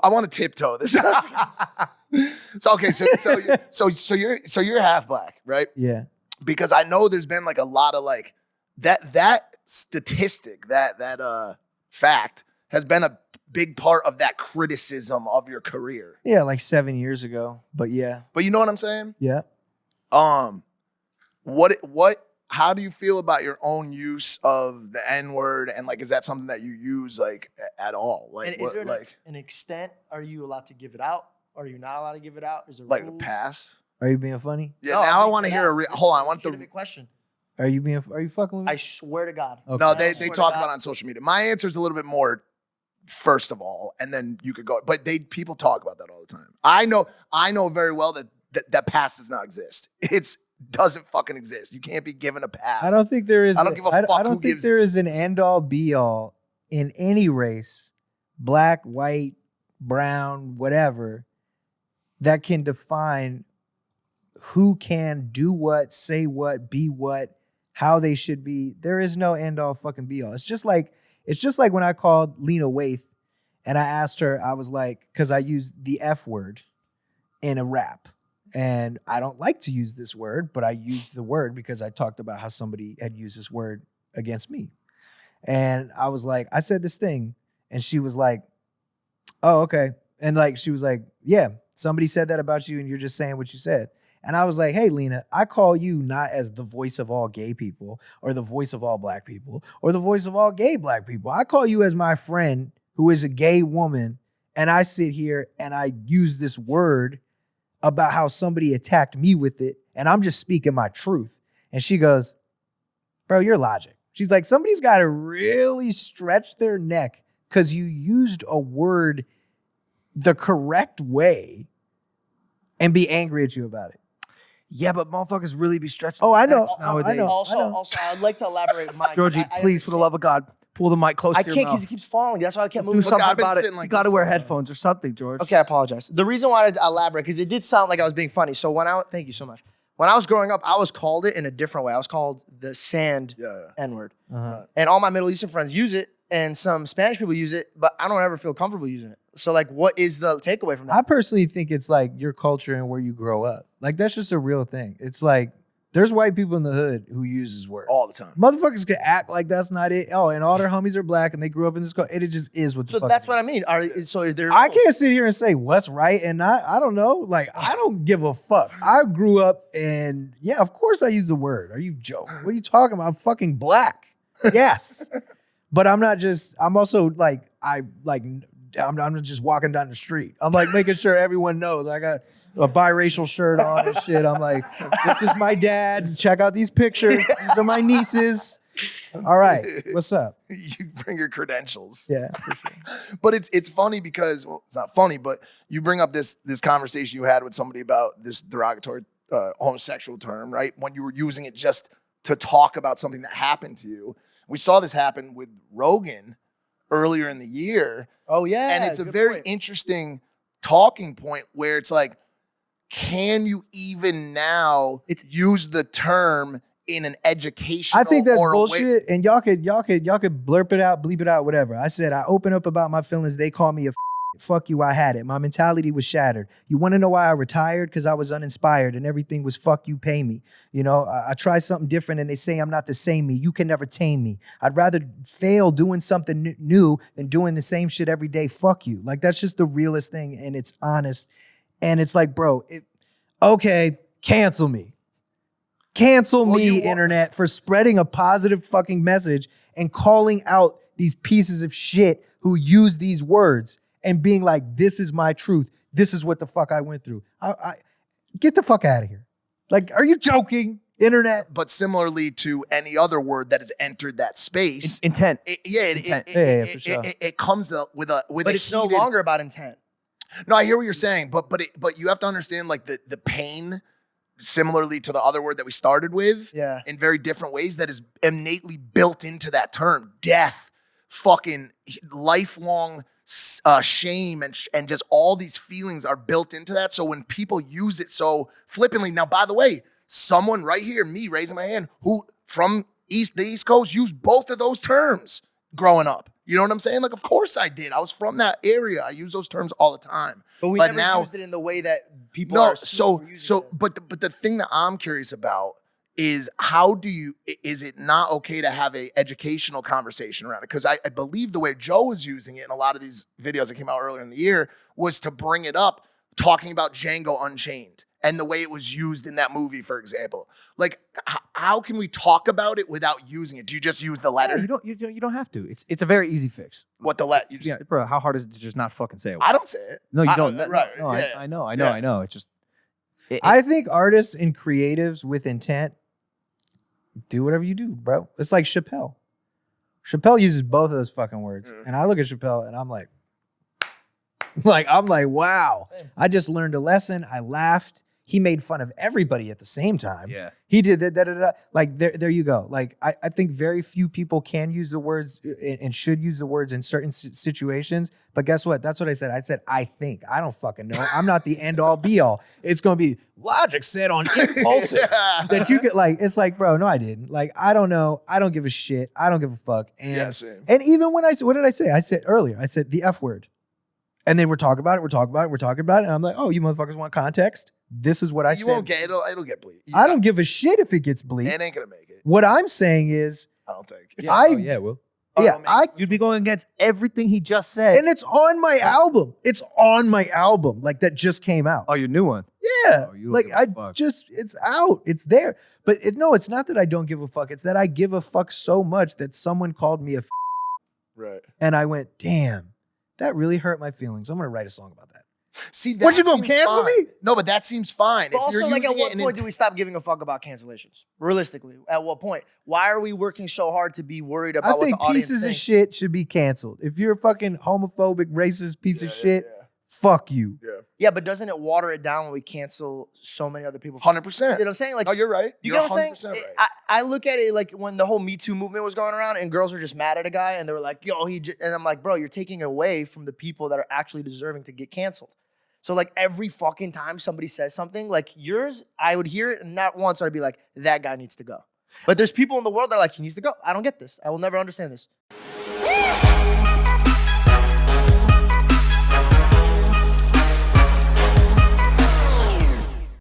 I want to tiptoe this. So okay, so you're half black, right? Yeah. Because I know there's been like a lot of like that statistic, that fact has been a big part of that criticism of your career. Yeah, like 7 years ago. But yeah. But you know what I'm saying? Yeah. How do you feel about your own use of the N-word, and like, is that something that you use like at all? Like, and is there an extent? Are you allowed to give it out? Are you not allowed to give it out? Is there like rules? a pass? Are you being funny? Yeah. No, now I want to hear hold on. I want the question. Are you fucking with me? I swear to God. Okay. No, they talk about it on social media. My answer is a little bit more first of all, and then you could go. But people talk about that all the time. I know very well that pass does not exist. It's doesn't fucking exist. You can't be given a pass. I don't think there is. I don't give a fuck. I don't think there is an end all be all in any race, black, white, brown, whatever, that can define who can do what, say what, be what, how they should be. There is no end all fucking be all. It's just like when I called Lena Waithe and I asked her, I was like, because I used the F word in a rap. And I don't like to use this word, but I used the word because I talked about how somebody had used this word against me. And I was like, I said this thing. And she was like, oh, okay. And like, she was like, yeah, somebody said that about you and you're just saying what you said. And I was like, hey, Lena, I call you not as the voice of all gay people or the voice of all black people or the voice of all gay black people. I call you as my friend who is a gay woman. And I sit here and I use this word about how somebody attacked me with it, and I'm just speaking my truth. And she goes, bro, you're logic. She's like, somebody's got to really stretch their neck because you used a word the correct way and be angry at you about it. Yeah, but motherfuckers really be stretching. Oh, I know. Nowadays. I know. Also, I'd like to elaborate. Georgie, please, for the love of God, pull the mic close to your mouth. I can't because he keeps falling. That's why I can't move. Do something I've been about it. sitting like you got to this wear the whole headphones or something, George. Okay, I apologize. The reason why I elaborate, because it did sound like I was being funny. So thank you so much. When I was growing up, I was called it in a different way. I was called the sand N-word. Uh-huh. And all my Middle Eastern friends use it, and some Spanish people use it, but I don't ever feel comfortable using it. So like, what is the takeaway from that? I personally think it's like your culture and where you grow up. Like, that's just a real thing. It's like, there's white people in the hood who use this word all the time. Motherfuckers can act like that's not it. Oh, and all their homies are black and they grew up in this culture. It just is what the fuck. So that's what I mean. I can't sit here and say what's right and not. I don't know. Like, I don't give a fuck. I grew up and yeah, of course I use the word. Are you joking? What are you talking about? I'm fucking black. Yes. But I'm not just, I'm also like, I'm not just walking down the street. I'm like making sure everyone knows I got a biracial shirt on and shit. I'm like, this is my dad. Check out these pictures. These are my nieces. All right, what's up? You bring your credentials. Yeah, for sure. But it's funny because, well, it's not funny, but you bring up this conversation you had with somebody about this derogatory homosexual term, right? When you were using it just to talk about something that happened to you. We saw this happen with Rogan earlier in the year. Oh, yeah. And it's a very interesting talking point where it's like, can you even now use the term in an educational? I think that's or bullshit. And y'all could blurp it out, bleep it out, whatever. I said I open up about my feelings. They call me a fuck you. I had it. My mentality was shattered. You want to know why I retired? Because I was uninspired and everything was fuck you, pay me. You know, I try something different and they say I'm not the same me. You can never tame me. I'd rather fail doing something new than doing the same shit every day. Fuck you. Like, that's just the realest thing, and it's honest. And it's like, bro, okay, cancel me. Cancel me, internet, for spreading a positive fucking message and calling out these pieces of shit who use these words and being like, this is my truth. This is what the fuck I went through. I get the fuck out of here. Like, are you joking, internet? But similarly to any other word that has entered that space. Intent. It comes with a But it's no longer about intent. No, I hear what you're saying, but you have to understand, like, the pain, similarly to the other word that we started with, in very different ways, that is innately built into that term. Death, fucking lifelong shame, and just all these feelings are built into that. So when people use it so flippantly, now, by the way, someone right here, me raising my hand, who from the East Coast, use both of those terms growing up. You know what I'm saying? Like, of course I did. I was from that area. I use those terms all the time. But we never used it in the way that people are but the thing that I'm curious about is is it not okay to have a educational conversation around it? Because I believe the way Joe was using it in a lot of these videos that came out earlier in the year was to bring it up, talking about Django Unchained and the way it was used in that movie, for example. Like, how can we talk about it without using it? Do you just use the letter? You don't have to. It's a very easy fix. What the letter? Yeah, bro. How hard is it to just not fucking say it? I don't say it. No, you don't. Right. No, Yeah. I know. It's just. I think artists and creatives with intent do whatever you do, bro. It's like Chappelle. Chappelle uses both of those fucking words. And I look at Chappelle and I'm like, wow. Same. I just learned a lesson. I laughed. He made fun of everybody at the same time. Yeah. He did that. Like, there you go. Like, I think very few people can use the words and should use the words in certain situations. But guess what? That's what I said. I said, I think. I don't fucking know. I'm not the end all be all. It's going to be Logic said on Impaulsive that you could, like, it's like, bro, no, I didn't. Like, I don't know. I don't give a shit. I don't give a fuck. And, and even when I said, what did I say? I said earlier, I said the F word. And then we're talking about it. And I'm like, oh, you motherfuckers want context? This is what I said. You won't get it. It'll get bleed. I don't give a shit if it gets bleed. It ain't gonna make it. What I'm saying is, I don't think. It will. You'd be going against everything he just said. And it's on my album. It's on my album, like that just came out. Oh, your new one. Yeah. Oh, like it's out. It's there. But it's not that I don't give a fuck. It's that I give a fuck so much that someone called me a right. And I went, damn, that really hurt my feelings. I'm gonna write a song about that. See, what, you gonna cancel me? No, but that seems fine. But also, like, at what point do we stop giving a fuck about cancellations? Realistically, at what point? Why are we working so hard to be worried about what the audience thinks? Pieces of shit should be canceled. If you're a fucking homophobic, racist piece of shit, fuck you. Yeah, but doesn't it water it down when we cancel so many other people? 100%. You know what I'm saying? Like, oh, you're right. You know what I'm saying? Right. I look at it like when the whole Me Too movement was going around and girls were just mad at a guy and they were like, yo, and I'm like, bro, you're taking away from the people that are actually deserving to get canceled. So like every fucking time somebody says something like yours, I would hear it and not once I'd be like, that guy needs to go. But there's people in the world that are like, he needs to go. I don't get this. I will never understand this.